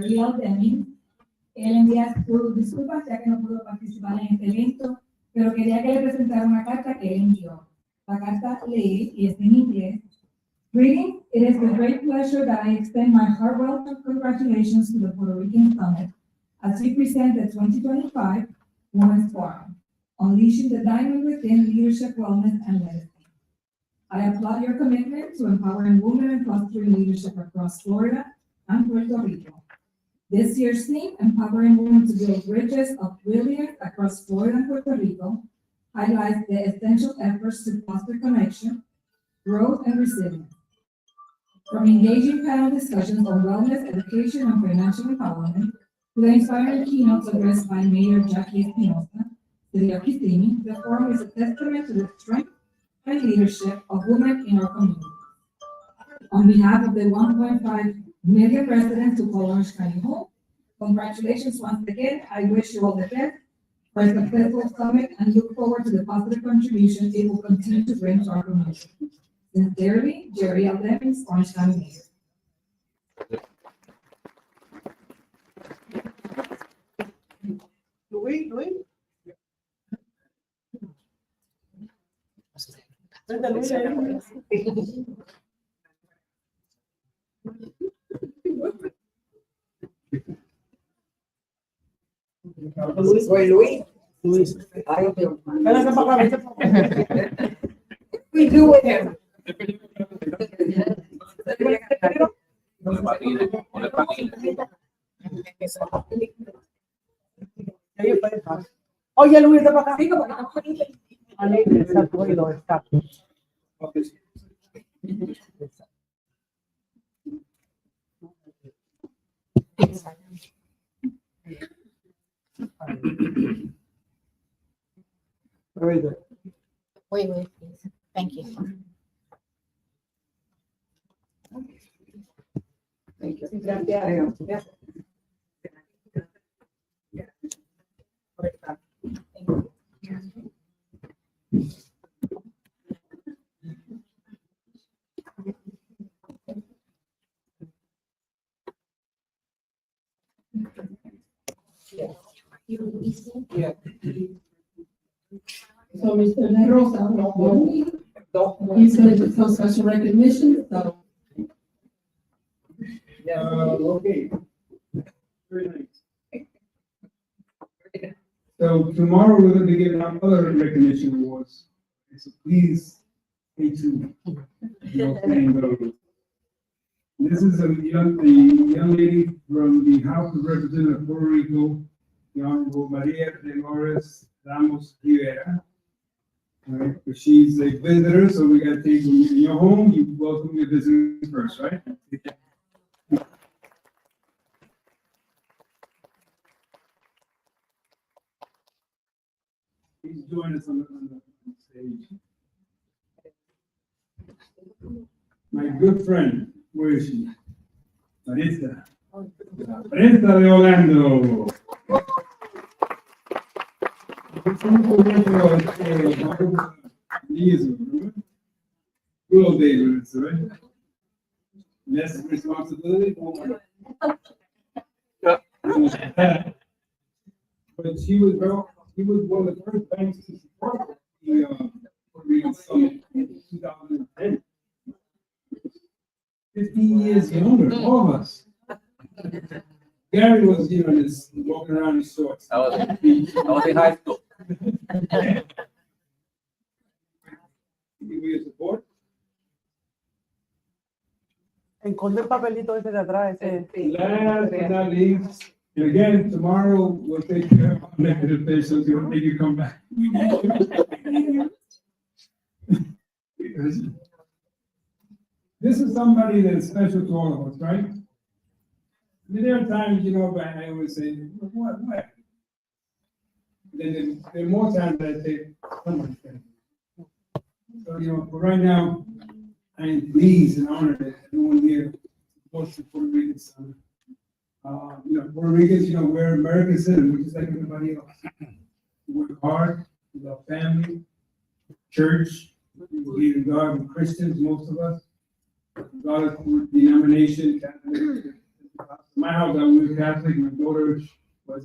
Jerry Aldeming. Él envía sus disculpas ya que no pudo participar en este evento, pero quería que le presentara una carta que él envió. La carta lee y es en inglés. Greetings, it is with great pleasure that I extend my heartfelt congratulations to the Puerto Rican Summit as we present the 2025 Women's Forum, Unleashing the Diamond Within Leadership, Wellness, and Legacy. I applaud your commitment to empowering women and fostering leadership across Florida and Puerto Rico. This year's theme, Empowering Women to Build Bridges of Brilliance across Florida and Puerto Rico, highlights the essential efforts to foster connection, growth, and resilience. From engaging panel discussions on wellness, education, and financial empowerment, to the inspiring keynotes addressed by Mayor Espinosa, City of Kissimmee, the forum is a testament to the strength and leadership of women in our community. On behalf of the 1.5 million residents who call Orange County home, congratulations once again. I wish you all the best for a successful summit and look forward to the positive contributions it will continue to bring to our community. Sincerely, Jerry Aldeming, Orange County Mayor. Luis. Luis. We do with him. Oye, Luis, de para acá. Very good. Wait, please. Thank you. Thank you. Gracias. Yeah. So Mr. Negros, I don't know. He's going to do special recognition. So. Okay. Very nice. So tomorrow we're going to be giving out other recognition awards. So please stay tuned. This is the young lady from the House of Representatives of Puerto Rico, the Honorable Maria Dolores Ramos Rivera. All right, but she's a visitor, so we got to take you in your home. You welcome your visitors first, right? Please join us on the stage. My good friend, where is she? Marista. Marista de Orlando. Good old days, right? Less responsibility. But she was one of the first banks to support the Puerto Rican Summit in 2010. 15 years younger, all of us. Gary was, just walking around in shorts. I was in high school. Give you your support. Encontré el papelito ese de atrás. Last but not least, and again, tomorrow we'll take care of elected officials. We'll make you come back. Because this is somebody that's special to all of us, right? I mean, there are times, but I always say, what? Then there are more times that I say, somebody's thank you. So, but right now, I am pleased and honored that everyone here supports the Puerto Rican Summit. Puerto Ricans, we're American citizens, we're just like everybody else. We work hard with our family, church, we believe in God, we're Christians, most of us. Regardless of denomination, Catholic, My house, I was Catholic, my daughter was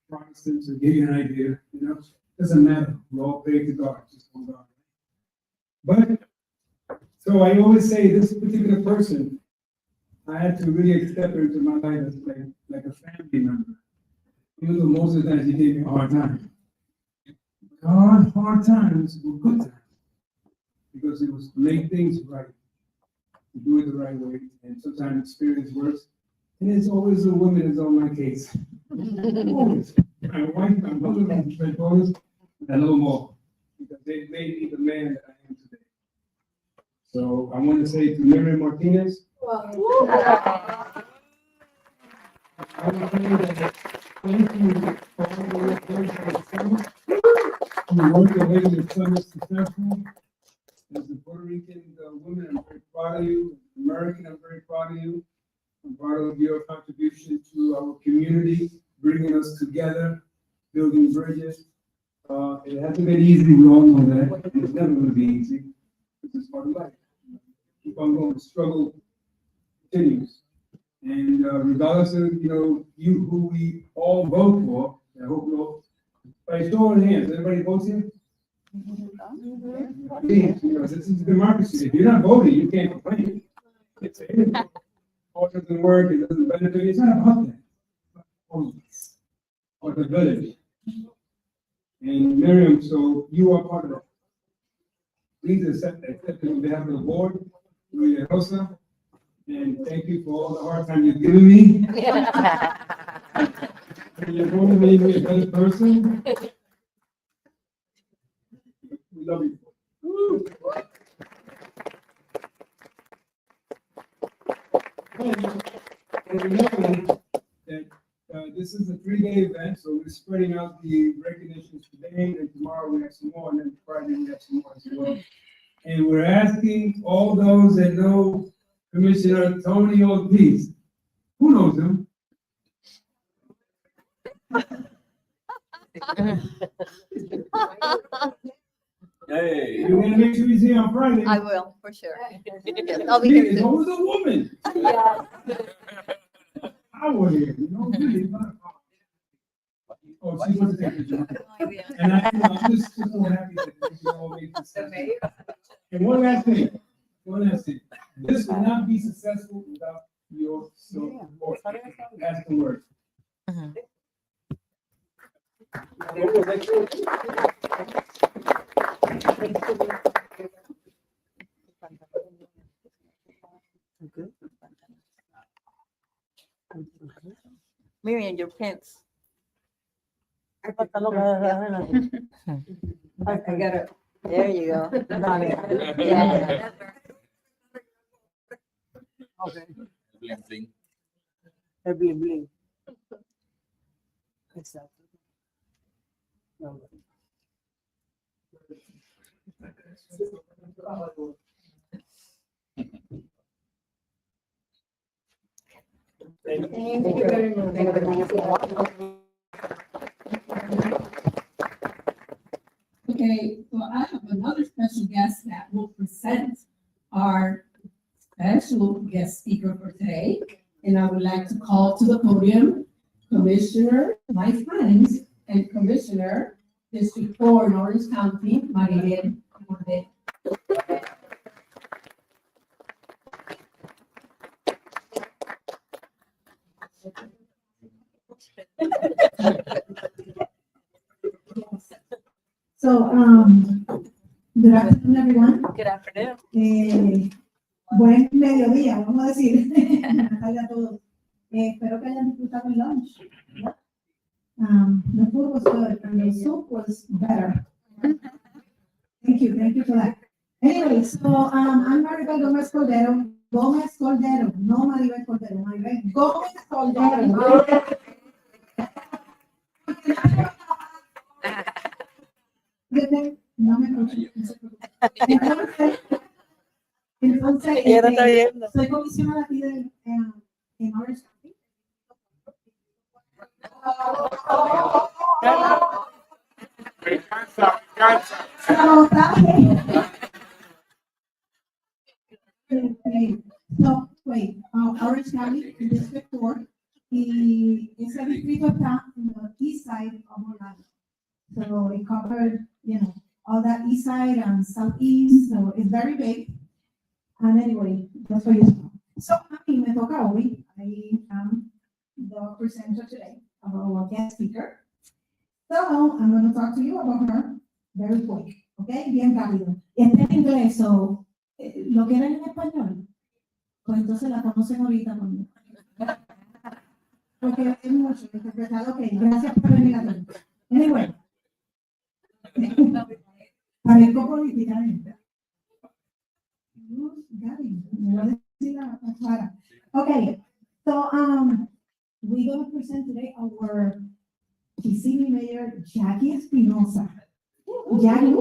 Protestant, to give you an idea, you know, doesn't matter, we all pray to God, just one God. But, so I always say this particular person, I had to really accept her into my life as like a family member. Even though most of the time she gave me a hard time. Hard times were good times. Because it was to make things right, to do it the right way, and sometimes experience works. And it's always the woman is on my case. Always. My wife, my mother, my daughters, and a little more. Because they made me the man that I am today. So I want to say to Miriam Martinez, I want to say that thank you for all the work that you worked your way to become successful. As a Puerto Rican woman, I'm very proud of you. As an American, I'm very proud of you. I'm proud of your contribution to our community, bringing us together, building bridges. It hasn't been easy, we all know that, and it's never going to be easy. This is part of life. Keep on going, the struggle continues. And regardless of, who we all vote for, I hope we'll, by show of hands, everybody votes here? Please, this is democracy. If you're not voting, you can't complain. It's all doesn't work, it doesn't benefit you. It's not about that. It's or the village. And Miriam, so you are part of that. Please accept it on behalf of the board, Maria Rosa, and thank you for all the hard time you've given me. And you're going to make me a better person. We love you. And remember that this is a 3-day event, so we're spreading out the recognitions today, and tomorrow we have some more, and then Friday we have some more as well. And we're asking all those that know Commissioner Tony Ortiz. Who knows him? Hey. You're gonna make sure he's here on Friday. I will, for sure. I'll be here It's soon. always a woman. I was here, really not. Oh, she wants to take a picture. And I'm just so happy that you all made this. And one last thing. This will not be successful without your support. That's the word. Miriam, your pants. I got it. There you go. Dale. Yeah. Okay. Bling, bling. El bling bling. Exacto. No. Thank you very much. Okay, well, I have another special guest that will present our special guest speaker for today. And I would like to call to the podium Commissioner, my friend, and Commissioner, District 4 in Orange County, Marilyn Morde. So, good afternoon, everyone. Good afternoon. Buen mediodía, vamos a decir. A todos. Espero que hayan disfrutado el lunch. The food was good and the soup was better. Thank you for that. Anyway, so I'm Maribel Gomez Cordero, no Maribel Cordero, Maribel Gomez Cordero. No me escucho. Entonces, soy comisionada aquí en Orange County. So, Wait, Orange County, in District 4. Y ese distrito está in the east side of Orlando. So it covered, all that east side and southeast, so it's very big. And anyway, that's what you know. So a mí me toca hoy, I am the presenter today, our guest speaker. So I'm going to talk to you about her very quick, okay? Bien rápido. Está en inglés, so, ¿lo quieren en español? Pues entonces la conocen ahorita conmigo. Porque es mucho interpretado, ok, gracias por venir a todos. Anyway. Parezco política, Gary, me va a decir la Clara. Okay, so we're going to present today our Kissimmee Mayor, Jackie Espinosa. Jackie,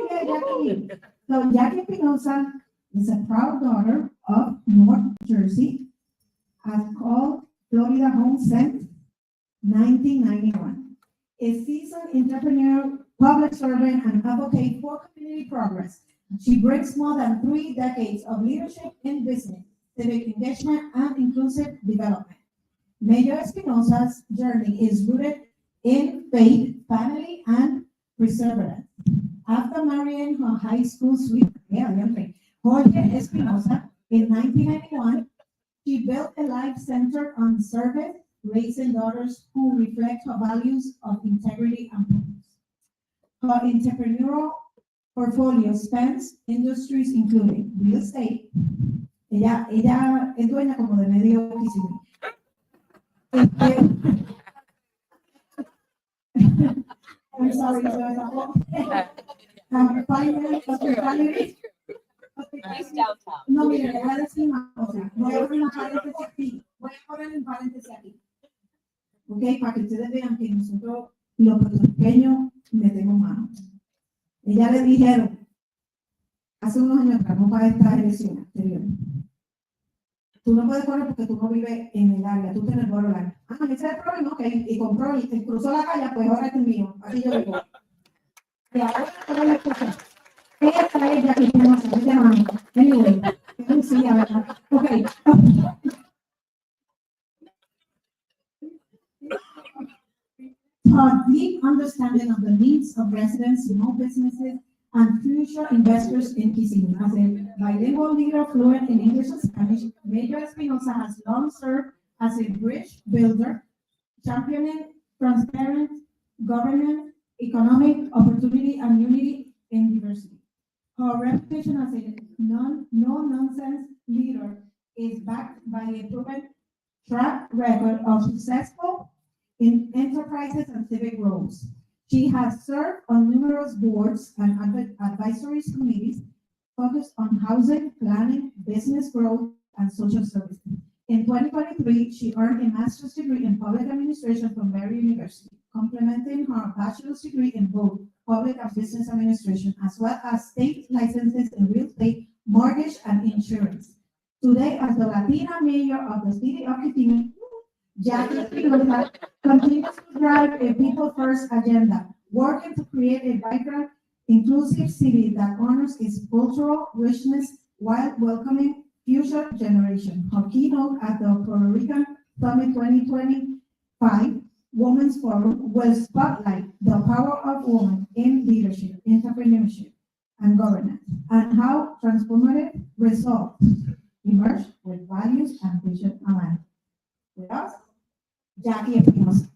yeah, Jackie. So Jackie Espinosa is a proud daughter of North Jersey, has called Florida home since 1991. A seasoned entrepreneur, public servant, and advocate for community progress. She brings more than 3 decades of leadership in business, civic engagement, and inclusive development. Mayor Espinosa's journey is rooted in faith, family, and perseverance. After marrying her high school sweetheart, Jorge Espinosa, in 1991, she built a life centered on service, raising daughters who reflect her values of integrity and purpose. Her entrepreneurial portfolio spans industries including real estate. Ella es dueña como de medio Kissimmee. I'm sorry, finance, hospitality. Nice downtown. No, mire, le voy a decir una cosa. Voy a poner una paréntesis aquí. Voy a poner un paréntesis aquí. Ok, para que ustedes vean que nosotros, los puertorriqueños, metemos mano. Ella le dijeron, hace unos años atrás, no para esta elección anterior, tú no puedes correr porque tú no vives en el área, tú tienes el área. Ah, ese es el problema, ok, y compró y cruzó la calle, pues ahora es el mío, así yo vivo. Y ahora todas las cosas. Esta es Jackie Espinosa, ¿qué te llaman? Anyway, sí, a ver, ok. A deep understanding of the needs of residents, small businesses, and future investors in Kissimmee. As a bilingual leader fluent in English and Spanish, Mayor Espinosa has long served as a bridge builder, championing transparent government, economic opportunity, and unity in diversity. Her reputation as a no-nonsense leader is backed by a proven track record of successful in enterprises and civic roles. She has served on numerous boards and advisory committees focused on housing, planning, business growth, and social services. In 2023, she earned a master's degree in public administration from Mary University, complementing her bachelor's degree in both public and business administration, as well as state licenses in real estate, mortgage, and insurance. Today, as the Latina mayor of the city of Kissimmee, Jackie Espinosa continues to drive a people-first agenda, working to create a vibrant, inclusive city that honors its cultural richness while welcoming future generations. Her keynote at the Puerto Rican Summit 2025 Women's Forum will spotlight the power of women in leadership, entrepreneurship, and governance, and how transformative results emerge with values and vision aligned. With us, Jackie Espinosa.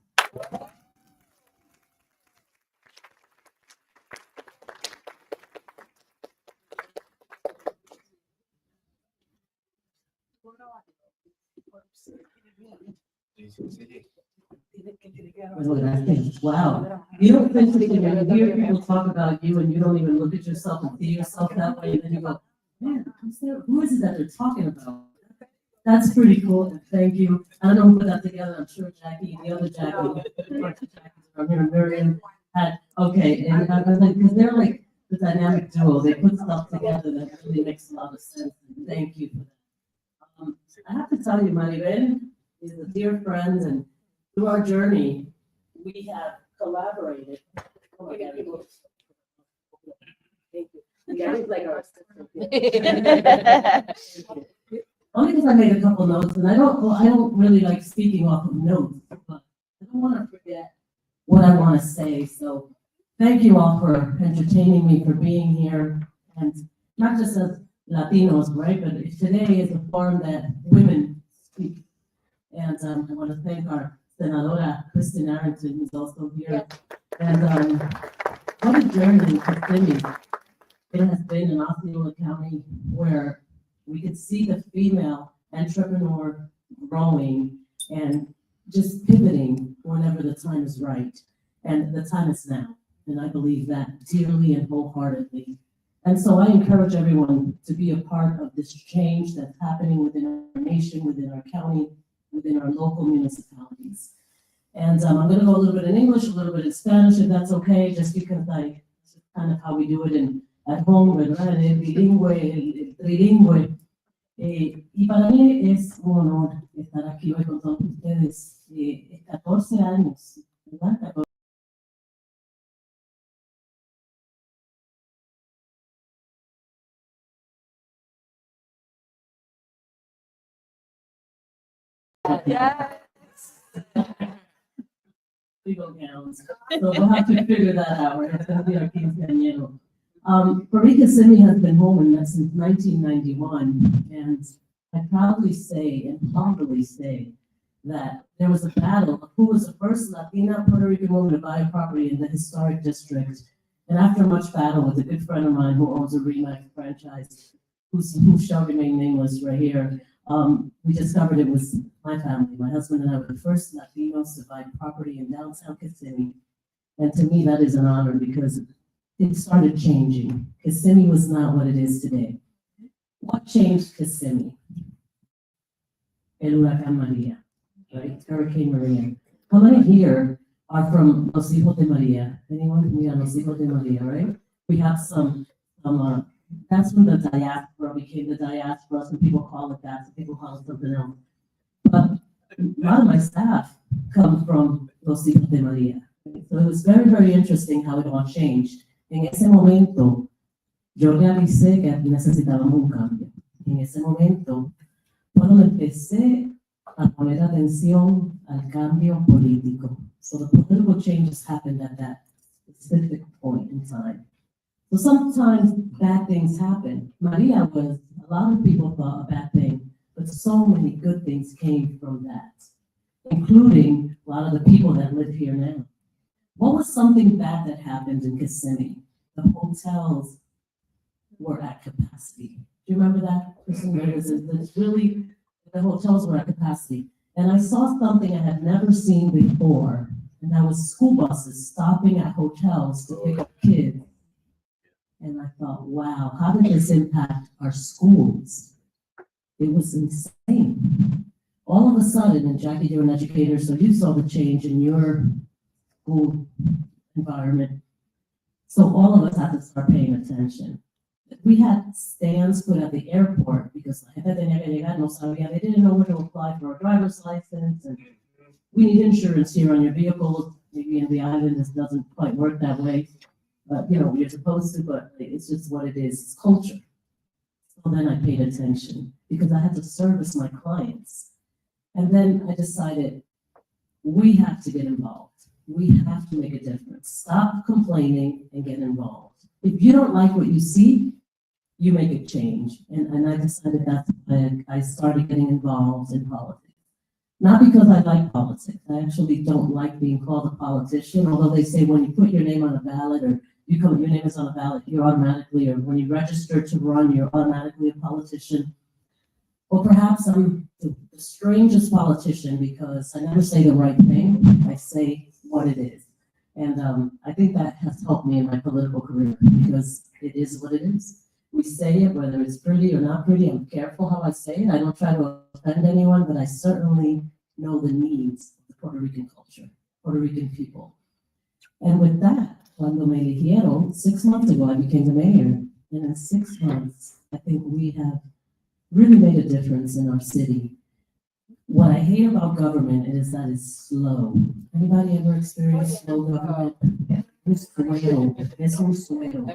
Wow. You don't think that when you hear people talk about you and you don't even look at yourself and see yourself that way, and then you go, man, who is it that they're talking about? That's pretty cool. Thank you. I don't know who put that together. I'm sure Jackie, the other Jackie, from here, Miriam had, okay. And I was like, because they're like the dynamic duo. They put stuff together that really makes a lot of sense. Thank you for that. I have to tell you, Maribel is a dear friend, and through our journey, we have collaborated. Oh my God, thank you. Gary's like our assistant. Only because I made a couple notes, and I don't really like speaking off of notes, but I don't want to forget what I want to say. So thank you all for entertaining me, for being here, and not just as Latinos, right? But if today is a forum that women speak. And I want to thank our Senadora Kristen Arrington, who's also here. And what a journey in Kissimmee it has been in Osceola County, where we could see the female entrepreneur growing and just pivoting whenever the time is right. And the time is now. And I believe that dearly and wholeheartedly. And so I encourage everyone to be a part of this change that's happening within our nation, within our county, within our local municipalities. And I'm going to go a little bit in English, a little bit in Spanish, if that's okay, just because it's kind of how we do it at home, ¿verdad? El bilingüe, el trilingüe. Y para mí es un honor estar aquí hoy con todos ustedes. 14 años, ¿verdad? Legal gowns. So we'll have to figure that out. We're going to be our quinceañero. Puerto Rican-born has been home since 1991, and I proudly say and humbly say that there was a battle of who was the first Latina Puerto Rican woman to buy a property in the historic district. And after much battle with a good friend of mine who owns a Remax franchise, who shall remain nameless right here, we discovered it was my family. My husband and I were the first Latinos to buy property in downtown Kissimmee. And to me, that is an honor because it started changing. Kissimmee was not what it is today. What changed Kissimmee? El Huracán María, right? Hurricane Maria. How many here are from Los Hijos de Maria? Anyone from Los Hijos de Maria, right? We have some that's when the diaspora became the diaspora. Some people call it that, some people call it something else. But a lot of my staff come from Los Hijos de Maria. So it was very, very interesting how it all changed. En ese momento, yo realicé que necesitábamos un cambio. En ese momento, cuando empecé a poner atención al cambio político. So the political changes happened at that specific point in time. So sometimes bad things happen. Maria was, a lot of people thought a bad thing, but so many good things came from that, including a lot of the people that live here now. What was something bad that happened in Kissimmee? The hotels were at capacity. Do you remember that? It's really, the hotels were at capacity. And I saw something I had never seen before, and that was school buses stopping at hotels to pick up kids. And I thought, wow, how did this impact our schools? It was insane. All of a sudden, and Jackie, you're an educator, so you saw the change in your school environment. So all of us had to start paying attention. We had stands put at the airport because they didn't know where to apply for a driver's license, and we need insurance here on your vehicle. Maybe in the island this doesn't quite work that way, but you're supposed to, but it's just what it is. It's culture. So then I paid attention because I had to service my clients. And then I decided we have to get involved. We have to make a difference. Stop complaining and get involved. If you don't like what you see, you make a change. And I decided that's why I started getting involved in politics. Not because I like politics. I actually don't like being called a politician, although they say when you put your name on a ballot or your name is on a ballot, you're automatically, or when you register to run, you're automatically a politician. Or perhaps I'm the strangest politician because I never say the right thing. I say what it is. And I think that has helped me in my political career because it is what it is. We say it, whether it's pretty or not pretty. I'm careful how I say it. I don't try to offend anyone, but I certainly know the needs of the Puerto Rican culture, Puerto Rican people. And with that, cuando me eligieron, 6 months ago, I became the mayor. And in 6 months, I think we have really made a difference in our city. What I hate about government is that it's slow. Anybody ever experienced slow government? Es un suero.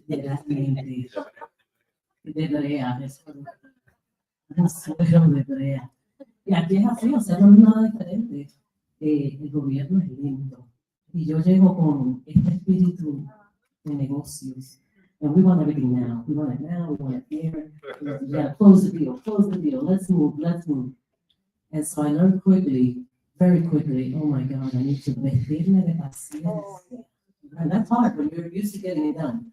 De la gente. De brea. un suero de brea. Y aquí es así, o sea, no es nada diferente. El gobierno es lindo. Y yo llego con este espíritu de negocios. And we want everything now. We want it now. We want it here. Yeah, close the deal. Close the deal. Let's move. Let's move. And so I learned quickly, very quickly, oh my God, I need to vestirme de paciencia. And that's hard when you're used to getting it done.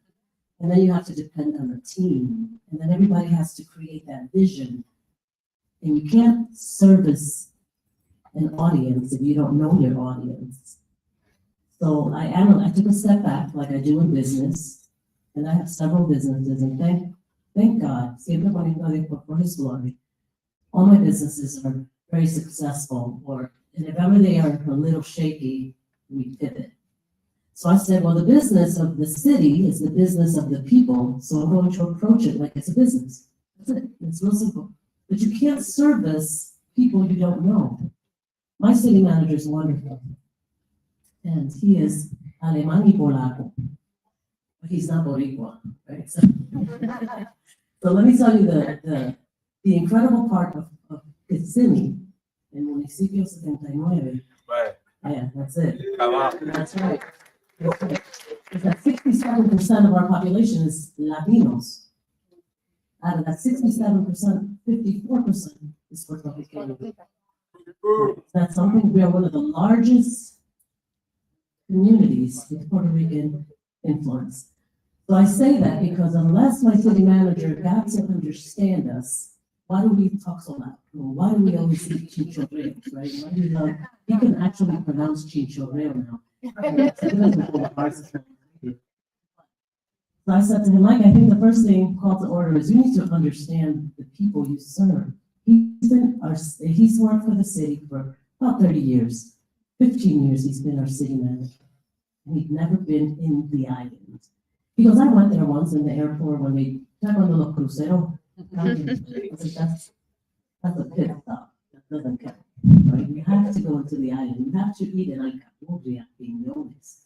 And then you have to depend on the team. And then everybody has to create that vision. And you can't service an audience if you don't know your audience. So I took a step back like I do in business. And I have several businesses, and thank God, siempre poniendo a Dios por His glory. All my businesses are very successful, and if ever they are a little shaky, we pivot. So I said, well, the business of the city is the business of the people, so I'm going to approach it like it's a business. That's it. It's real simple. But you can't service people you don't know. My city manager is wonderful, and he is alemán y polaco. But he's not Boricua, right? So let me tell you the incredible part of Kissimmee, in Municipio 79. Right. Yeah, that's it. Come on. That's right. Is that 67% of our population is Latinos. Out of that 67%, 54% is Puerto Rican. That's something, we are one of the largest communities with Puerto Rican influence. So I say that because unless my city manager got to understand us, why do we talk so loud? Why do we always say chinchorreo, right? Why do we love, he can actually pronounce chinchorreo now. So I said to him, Mike, I think the first thing call to order is you need to understand the people you serve. He's worked for the city for about 30 years. 15 years he's been our city manager. And he'd never been in the island. Because I went there once in the airport when they took on the little crucero. I was like, that's a pit stop. That doesn't count. Right? You have to go into the island. You have to eat in Alcapurria, Piñones.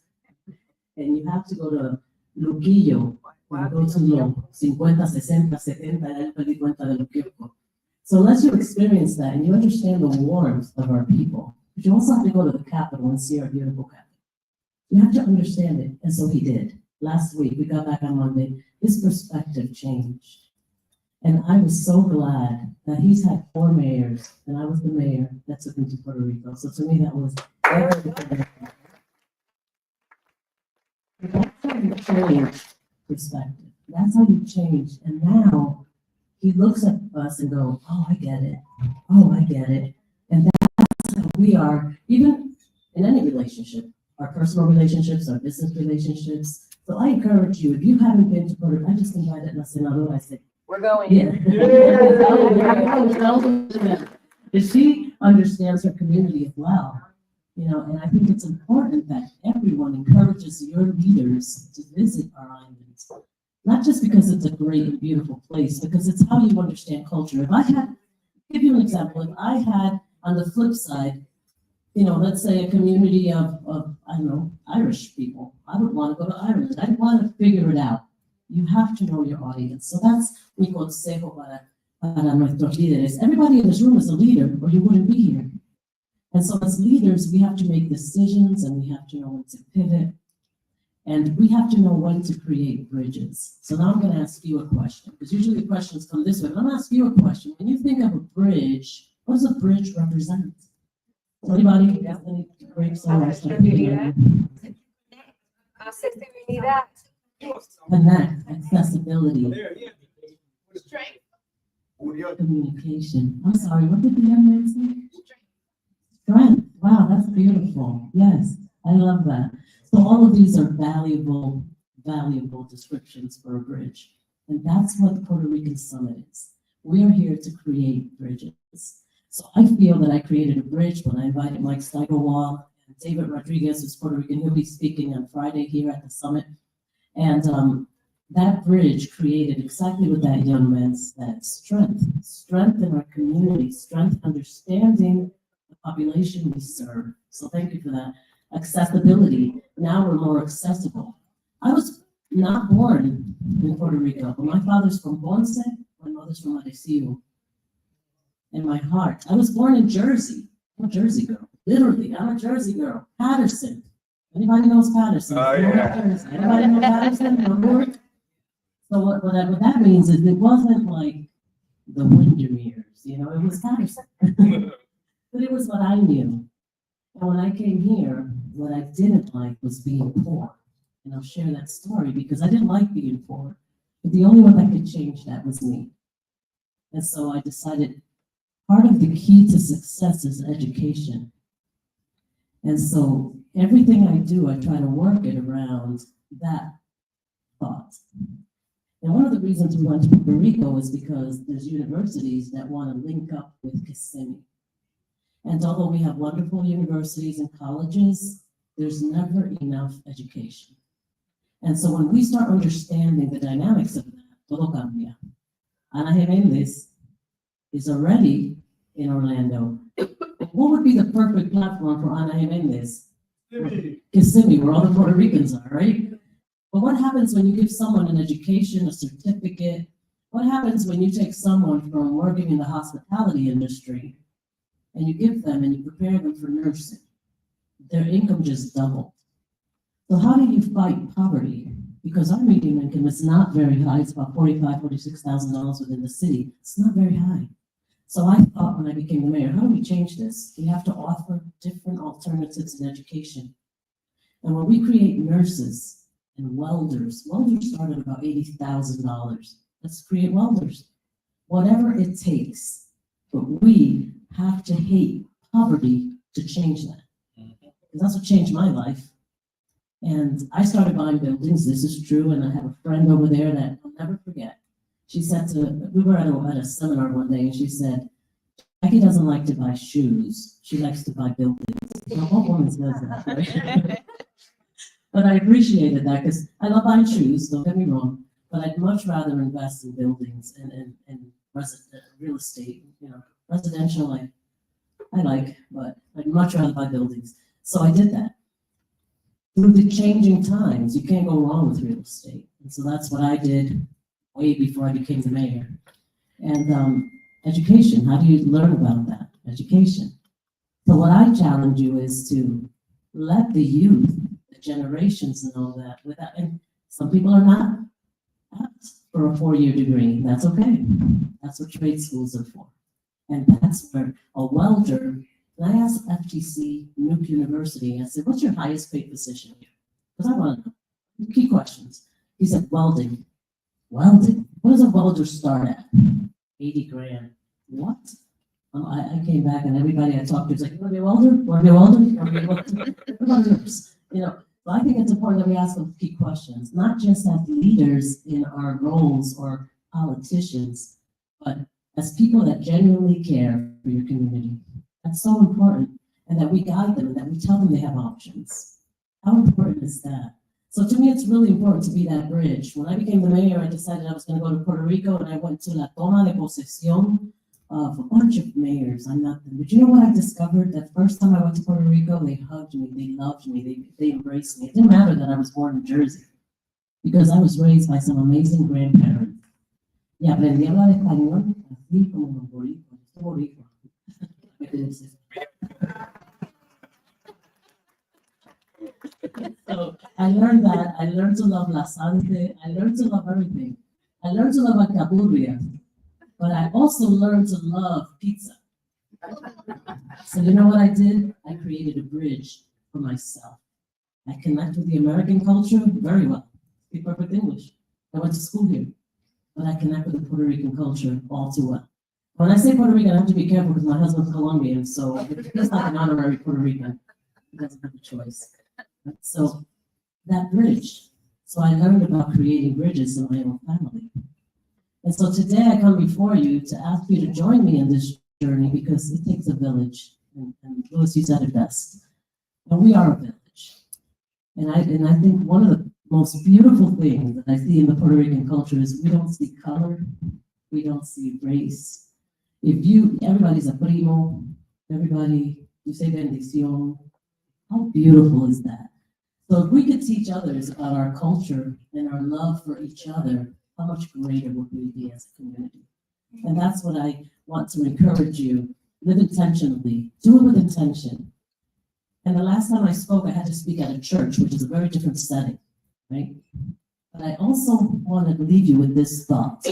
And you have to go to Luquillo. Or go to Lo, 50, 60, 70, ya perdí cuenta de lo que fue. So unless you experience that and you understand the warmth of our people, but you also have to go to the capital and see our beautiful capital. You have to understand it, and so he did. Last week, we got back on Monday, his perspective changed. And I was so glad that he's had 4 mayors, and I was the mayor that took him to Puerto Rico. So to me, that was everything. That's how you change perspective. That's how you change. And now he looks at us and goes, oh, I get it. Oh, I get it. And that's how we are, even in any relationship, our personal relationships, our business relationships. So I encourage you, if you haven't been to Puerto Rico, I just invited La Senadora. I said, We're going. yeah. She understands her community as well. You know, and I think it's important that everyone encourages your leaders to visit our islands. Not just because it's a great and beautiful place, because it's how you understand culture. If I had, give you an example, if I had on the flip side, you know, let's say a community of I don't know, Irish people, I would want to go to Ireland. I'd want to figure it out. You have to know your audience. So that's mi consejo para nuestros líderes. Everybody in this room is a leader, or you wouldn't be here. And so as leaders, we have to make decisions, and we have to know when to pivot, and we have to know when to create bridges. So now I'm going to ask you a question, because usually the questions come this way, but I'm going to ask you a question. When you think of a bridge, what does a bridge represent? Anybody? Any bridge? Connect, accessibility, Strength. communication. I'm sorry, what did the young man say? Strength. Wow, that's beautiful. Yes, I love that. So all of these are valuable descriptions for a bridge. And that's what the Puerto Rican Summit is. We are here to create bridges. So I feel that I created a bridge when I invited Mike Steigerwald and David Rodriguez, who's Puerto Rican. He'll be speaking on Friday here at the summit. And that bridge created exactly what that young man said: strength in our community, strength understanding the population we serve. So thank you for that. Accessibility. Now we're more accessible. I was not born in Puerto Rico, but my father's from Ponce, my mother's from Arecibo. in my heart. I was born in Jersey. I'm a Jersey girl. Literally, I'm a Jersey girl. Patterson. Anybody knows Patterson? Oh, yeah. Anybody know Patterson? No. So what that means is it wasn't like the Windermere's, you know, it was Patterson. But it was what I knew. And when I came here, what I didn't like was being poor. And I'll share that story because I didn't like being poor. But the only one that could change that was me. And so I decided part of the key to success is education. And so everything I do, I try to work it around that thought. And one of the reasons we went to Puerto Rico is because there's universities that want to link up with Kissimmee. And although we have wonderful universities and colleges, there's never enough education. And so when we start understanding the dynamics of that, todo cambia. Ana Jiménez is already in Orlando. What would be the perfect platform for Ana Jiménez? Kissimmee, where all the Puerto Ricans are, right? But what happens when you give someone an education, a certificate? What happens when you take someone from working in the hospitality industry and you give them and you prepare them for nursing? Their income just doubled. So how do you fight poverty? Because our median income is not very high. It's about $45,000, $46,000 within the city. It's not very high. So I thought when I became the mayor, how do we change this? We have to offer different alternatives in education. And when we create nurses and welders start at about $80,000. Let's create welders. Whatever it takes, but we have to hate poverty to change that. Because that's what changed my life. And I started buying buildings, this is true, and I have a friend over there that I'll never forget. She said we were at a seminar one day, and she said, Jackie doesn't like to buy shoes, she likes to buy buildings. So what woman says that, right? But I appreciated that, because I love buying shoes, don't get me wrong, but I'd much rather invest in buildings and real estate, you know, residential, I like, but I'd much rather buy buildings. So I did that. Through the changing times, you can't go wrong with real estate. And so that's what I did way before I became the mayor. And education, how do you learn about that? Education. So what I challenge you is to let the youth, the generations know that without, and some people are not apt for a 4-year degree. That's okay. That's what trade schools are for. And that's where a welder, and I asked FTC, Nuke University, I said, what's your highest paid position here? Because I want to know. Key questions. He said, welding. Welding? What does a welder start at? 80 grand. What? I came back and everybody I talked to was like, you want to be a welder? Want to be a welder? Want to be a welder? What about nurse? You know, so I think it's important that we ask them key questions, not just as leaders in our roles or politicians, but as people that genuinely care for your community. That's so important, and that we guide them and that we tell them they have options. How important is that? So to me, it's really important to be that bridge. When I became the mayor, I decided I was going to go to Puerto Rico, and I went to La Toma de Posesión of a bunch of mayors. I'm not them. But you know what I discovered? That first time I went to Puerto Rico, they hugged me, they loved me, they embraced me. It didn't matter that I was born in Jersey, because I was raised by some amazing grandparents. Y aprendí a hablar español, así como los boricuas. Boricua. So I learned that. I learned to love lasante. I learned to love everything. I learned to love alcapurria, but I also learned to love pizza. So you know what I did? I created a bridge for myself. I connect with the American culture very well. Speak perfect English. I went to school here, but I connect with the Puerto Rican culture all too well. When I say Puerto Rican, I have to be careful because my husband's Colombian, so he's like an honorary Puerto Rican. He doesn't have a choice. So that bridge. So I learned about creating bridges in my own family. And so today I come before you to ask you to join me in this journey because it takes a village. And Louis, you said it best. And we are a village. And I think one of the most beautiful things that I see in the Puerto Rican culture is we don't see color, we don't see race. Everybody's a primo, everybody, you say bendición. How beautiful is that? So if we could teach others about our culture and our love for each other, how much greater would we be as a community? And that's what I want to encourage you. Live intentionally. Do it with intention. And the last time I spoke, I had to speak at a church, which is a very different setting, right? But I also want to leave you with this thought.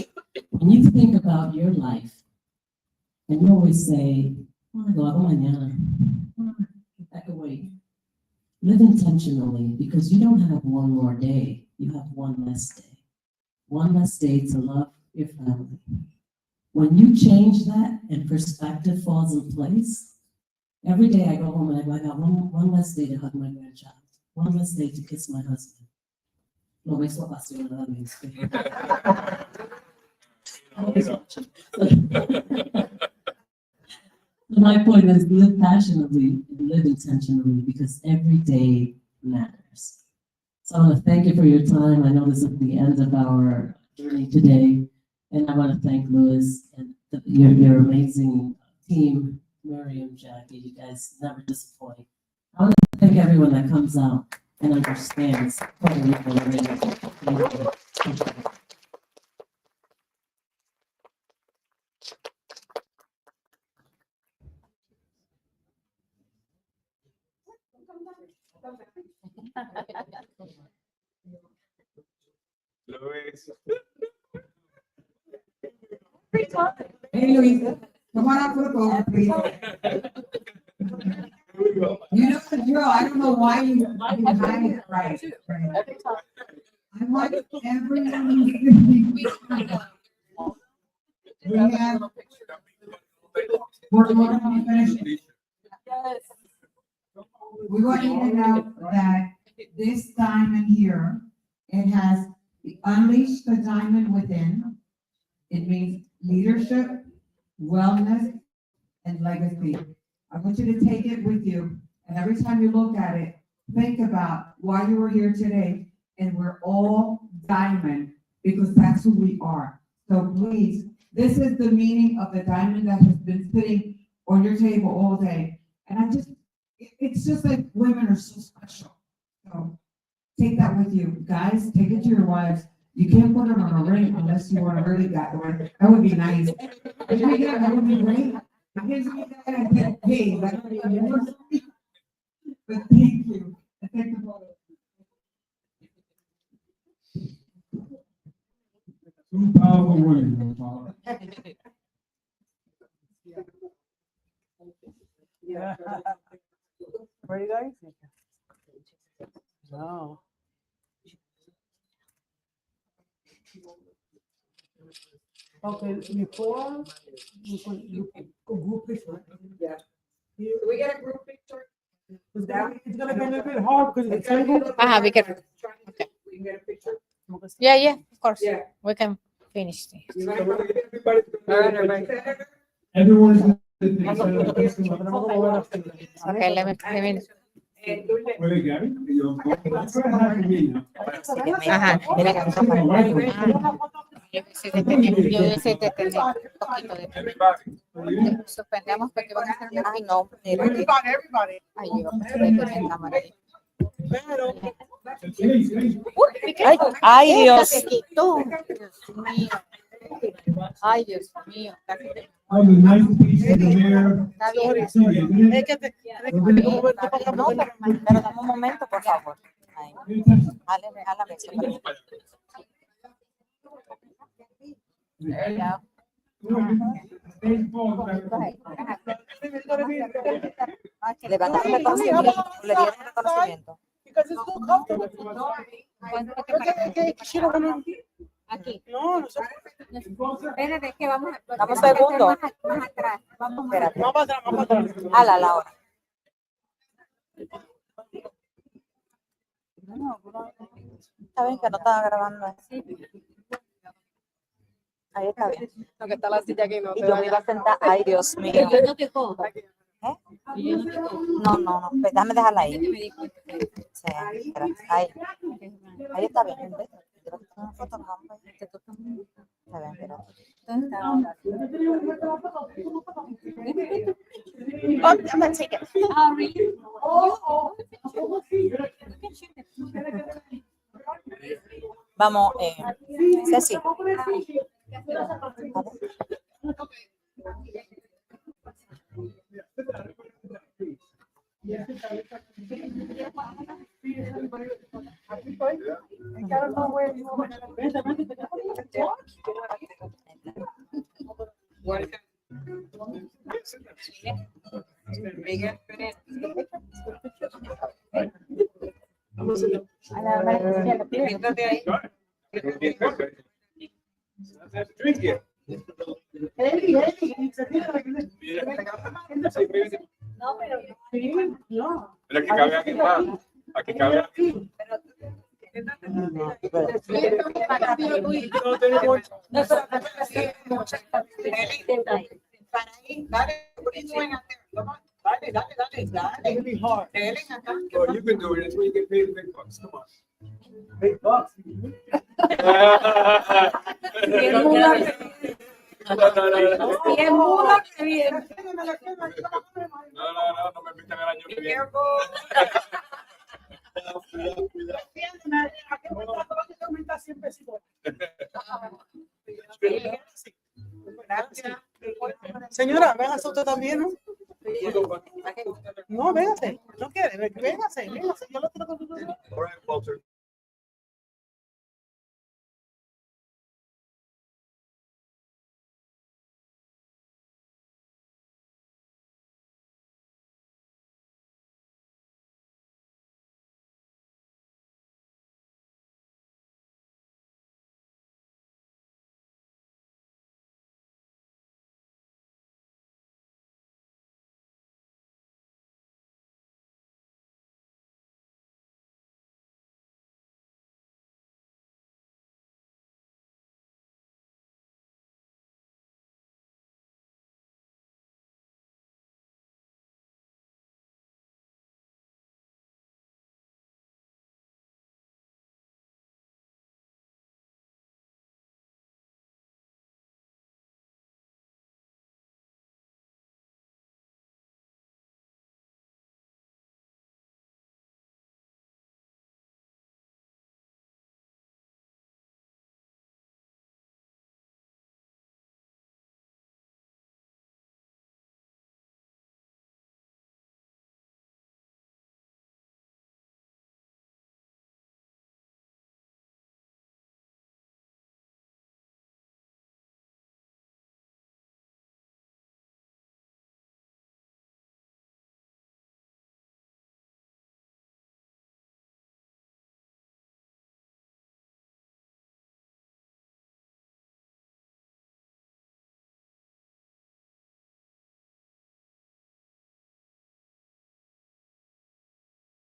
When you think about your life, and you always say, oh, lo hago mañana. I can wait. Live intentionally, because you don't have one more day. You have one less day. One less day to love your family. When you change that and perspective falls in place, every day I go home and I got one less day to hug my grandchild. One less day to kiss my husband. No, me so apasiona, that means. My point is live passionately and live intentionally, because every day matters. So I want to thank you for your time. I know this is the end of our journey today. And I want to thank Louis and your amazing team, Miriam, Jackie. You guys never disappoint. I want to thank everyone that comes out and understands Puerto Rico. Thank you. Luis. Hey, Luisa, come on up for the photo, please. You know the drill. I don't know why you hide it. Right. I want everyone who's listening. We have. We're going to finish. We want you to know that this diamond here, it has the unleash the diamond within. It means leadership, wellness, and legacy. I want you to take it with you, and every time you look at it, think about why you were here today, and we're all diamond, because that's who we are. So please, this is the meaning of the diamond that has been sitting on your table all day. And it's just like women are so special. So take that with you. Guys, take it to your wives. You can't put it on a ring unless you want to really get one. That would be nice. If we get that would be great. I guess we get that and get paid. But thank you. I take the photo. Two powerful women. Yeah. Where are you guys? No. Okay, before you go group picture. Yeah. Do we get a group picture? It's gonna be a little bit hard because it's We we can. Okay. We can get a picture. Yeah, of course. Yeah. We can finish this. Everyone's. Okay, let me. Oye, Gary, yo. Ajá. Yo hubiese de tener un poquito de. Suspendemos porque van a hacer una. Ay, no. Everybody. Ay, yo tengo cámara ahí. Ay, Dios. Se quitó. Dios mío. Ay, Dios mío. Oh, the nice piece of the mayor. Está bien. Sí, isn't it? No, pero dame un momento, por favor. Ahí. Jálame eso. There you go. Le van a dar reconocimiento. Le dieron reconocimiento. Because it's so comfortable. Aquí. No, nosotros. Espérate, que vamos a. Dame un segundo. Más atrás. Vamos a. Espérate. Vamos para atrás, vamos para atrás. Ala, la hora. Está bien que no estaba grabando así. Ahí está bien. Lo que está la silla aquí no. Y yo me iba a sentar. Ay, Dios mío. Yo no te cojo. ¿Eh? Yo no te cojo. No. Pues déjame dejarla ahí. Me di cuenta. Sí, espérate. Ahí está bien. ¿Ves? Quiero que una foto con ambos. Está bien, espérate. Oh, I'm gonna take it. Oh, really? Vamos, Ceci. Drink it. Pero aquí cabe aquí más. Aquí cabe aquí. Oh, you can do it. That's where you get paid the big bucks. Come on. Big bucks. No me metan el año que viene. Señora, véngase usted también, ¿no? No, véngase. No quiere, véngase. Yo lo quiero con All right, Walter.